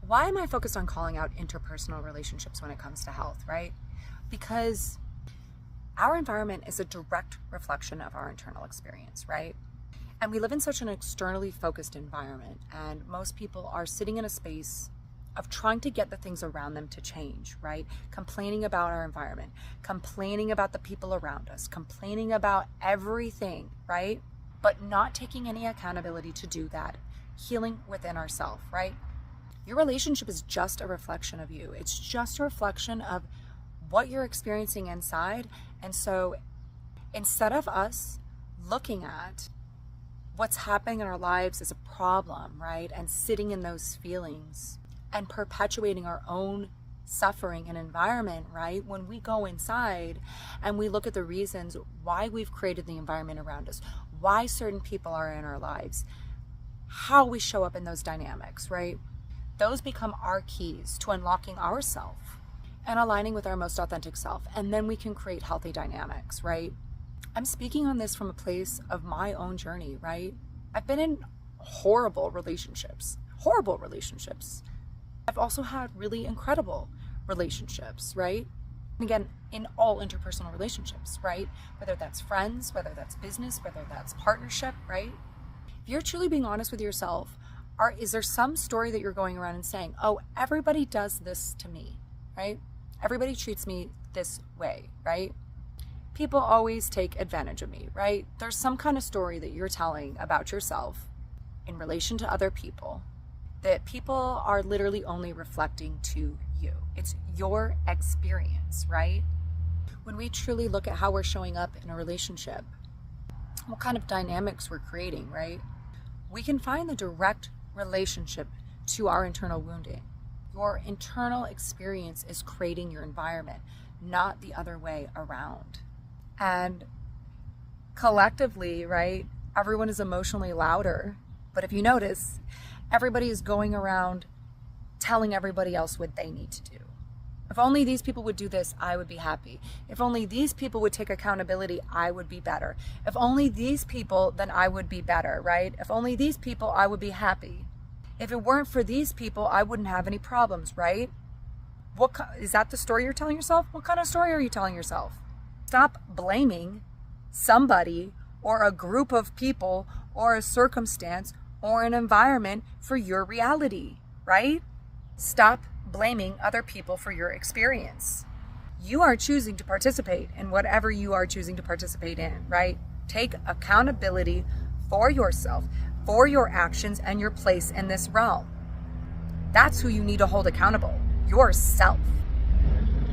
Why am I focused on calling out interpersonal relationships when it comes to health, right? Because our environment is a direct reflection of our internal experience, right? And we live in such an externally focused environment, and most people are sitting in a space of trying to get the things around them to change, right? Complaining about our environment, complaining about the people around us, complaining about everything, right? But not taking any accountability to do that. Healing within ourselves, right? Your relationship is just a reflection of you. It's just a reflection of what you're experiencing inside. And so instead of us looking at what's happening in our lives as a problem, right? And sitting in those feelings and perpetuating our own suffering and environment, right? When we go inside and we look at the reasons why we've created the environment around us, why certain people are in our lives, how we show up in those dynamics, right? Those become our keys to unlocking ourself and aligning with our most authentic self. And then we can create healthy dynamics, right? I'm speaking on this from a place of my own journey, right? I've been in horrible relationships. I've also had really incredible relationships, right? And again, in all interpersonal relationships, right? Whether that's friends, whether that's business, whether that's partnership, right? If you're truly being honest with yourself, is there some story that you're going around and saying, oh, everybody does this to me, right? Everybody treats me this way, right? People always take advantage of me, right? There's some kind of story that you're telling about yourself in relation to other people that people are literally only reflecting to you. It's your experience, right? When we truly look at how we're showing up in a relationship, what kind of dynamics we're creating, right? We can find the direct relationship to our internal wounding. Your internal experience is creating your environment, not the other way around. And collectively, right, everyone is emotionally louder. But if you notice, everybody is going around telling everybody else what they need to do. If only these people would do this, I would be happy. If only these people would take accountability, I would be better. If only these people, then I would be better, right? If only these people, I would be happy. If it weren't for these people, I wouldn't have any problems, right? Is that the story you're telling yourself? What kind of story are you telling yourself? Stop blaming somebody or a group of people or a circumstance or an environment for your reality, right? Stop blaming other people for your experience. You are choosing to participate in whatever you are choosing to participate in, right? Take accountability for yourself, for your actions and your place in this realm. That's who you need to hold accountable, yourself.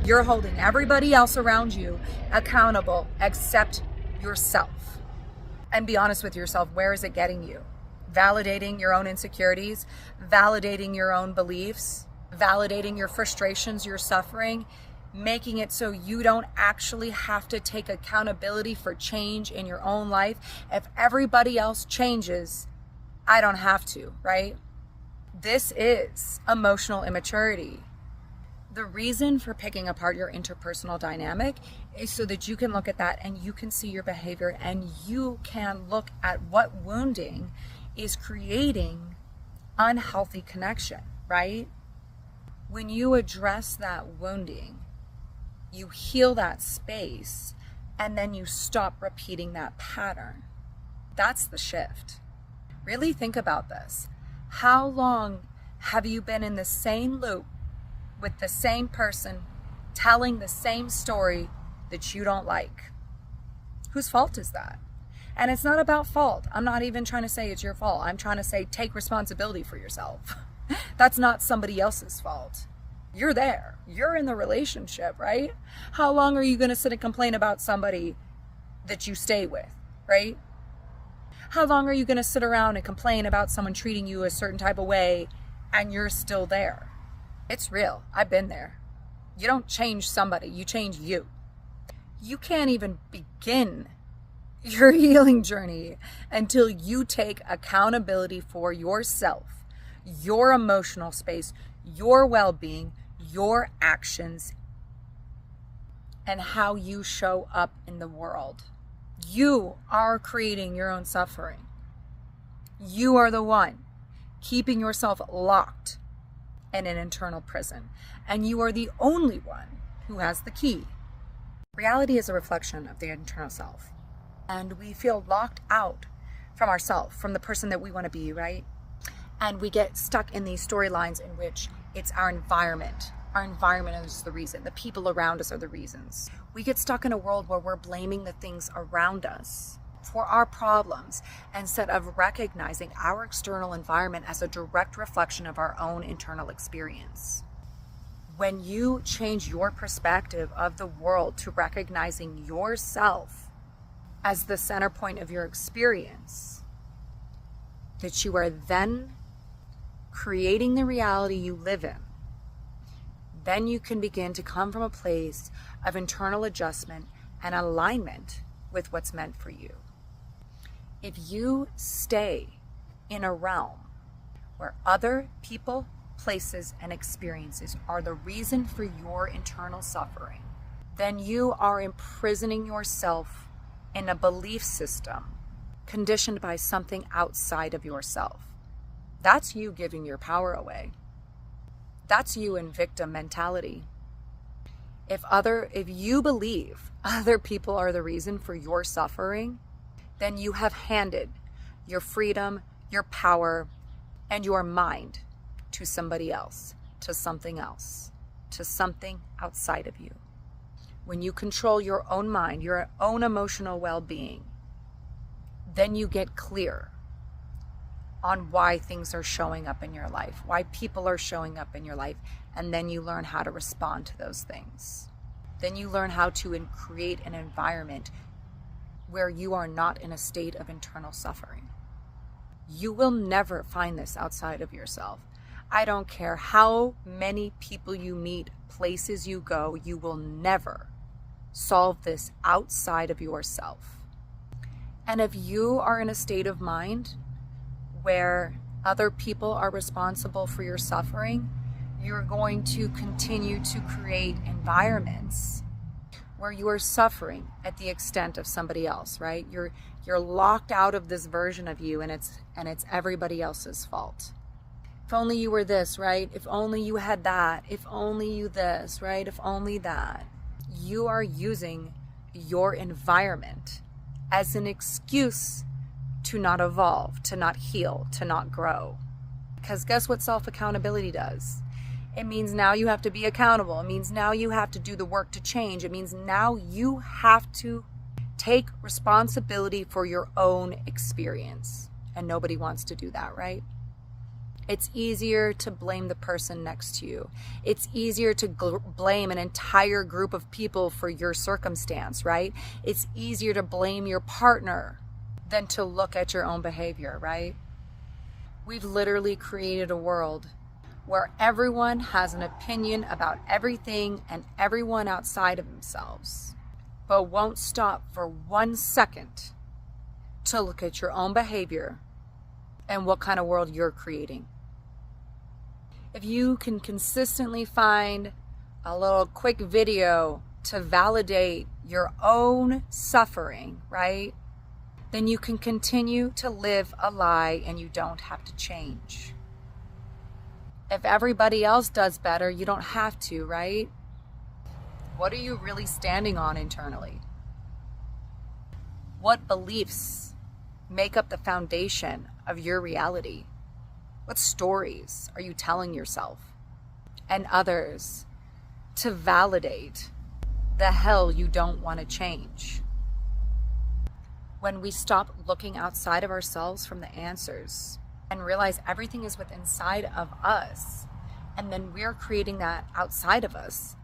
You're holding everybody else around you accountable except yourself. And be honest with yourself, where is it getting you? Validating your own insecurities, validating your own beliefs, validating your frustrations, your suffering, making it so you don't actually have to take accountability for change in your own life. If everybody else changes, I don't have to, right? This is emotional immaturity. The reason for picking apart your interpersonal dynamic is so that you can look at that and you can see your behavior and you can look at what wounding is creating unhealthy connection, right? When you address that wounding, you heal that space and then you stop repeating that pattern. That's the shift. Really think about this. How long have you been in the same loop with the same person telling the same story that you don't like? Whose fault is that? And it's not about fault. I'm not even trying to say it's your fault. I'm trying to say take responsibility for yourself. That's not somebody else's fault. You're there. You're in the relationship, right? How long are you going to sit and complain about somebody that you stay with, right? How long are you going to sit around and complain about someone treating you a certain type of way and you're still there? It's real. I've been there. You don't change somebody, you change you. You can't even begin your healing journey until you take accountability for yourself, your emotional space, your well-being, your actions, and how you show up in the world. You are creating your own suffering. You are the one keeping yourself locked in an internal prison, and you are the only one who has the key. Reality is a reflection of the internal self, and we feel locked out from ourselves, from the person that we want to be, right? And we get stuck in these storylines in which it's our environment. Our environment is the reason. The people around us are the reasons. We get stuck in a world where we're blaming the things around us for our problems instead of recognizing our external environment as a direct reflection of our own internal experience. When you change your perspective of the world to recognizing yourself as the center point of your experience, that you are then creating the reality you live in, then you can begin to come from a place of internal adjustment and alignment with what's meant for you. If you stay in a realm where other people, places, and experiences are the reason for your internal suffering, then you are imprisoning yourself in a belief system conditioned by something outside of yourself. That's you giving your power away. That's you in victim mentality. If you believe other people are the reason for your suffering, then you have handed your freedom, your power, and your mind to somebody else, to something outside of you. When you control your own mind, your own emotional well-being, then you get clear on why things are showing up in your life, why people are showing up in your life, and then you learn how to respond to those things. Then you learn how to create an environment where you are not in a state of internal suffering. You will never find this outside of yourself. I don't care how many people you meet, places you go, you will never solve this outside of yourself. And if you are in a state of mind where other people are responsible for your suffering, you're going to continue to create environments where you are suffering at the extent of somebody else, right? You're locked out of this version of you, and it's everybody else's fault. If only you were this, right? If only you had that. If only you this, right? If only that. You are using your environment as an excuse to not evolve, to not heal, to not grow. Because guess what self-accountability does? It means now you have to be accountable. It means now you have to do the work to change. It means now you have to take responsibility for your own experience. And nobody wants to do that, right? It's easier to blame the person next to you. It's easier to blame an entire group of people for your circumstance, right? It's easier to blame your partner than to look at your own behavior, right? We've literally created a world where everyone has an opinion about everything and everyone outside of themselves, but won't stop for 1 second to look at your own behavior and what kind of world you're creating. If you can consistently find a little quick video to validate your own suffering, right? Then you can continue to live a lie and you don't have to change. If everybody else does better, you don't have to, right? What are you really standing on internally? What beliefs make up the foundation of your reality? What stories are you telling yourself and others to validate the hell you don't want to change? When we stop looking outside of ourselves from the answers and realize everything is within inside of us, and then we're creating that outside of us,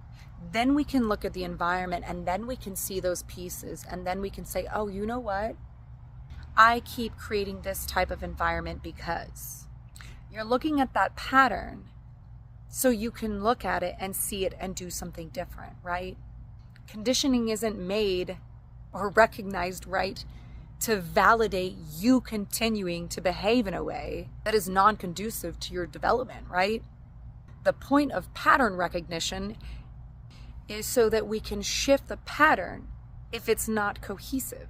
then we can look at the environment and then we can see those pieces, and then we can say, oh, you know what? I keep creating this type of environment because you're looking at that pattern so you can look at it and see it and do something different, right? Conditioning isn't made or recognized, right, to validate you continuing to behave in a way that is non-conducive to your development, right? The point of pattern recognition is so that we can shift the pattern if it's not cohesive.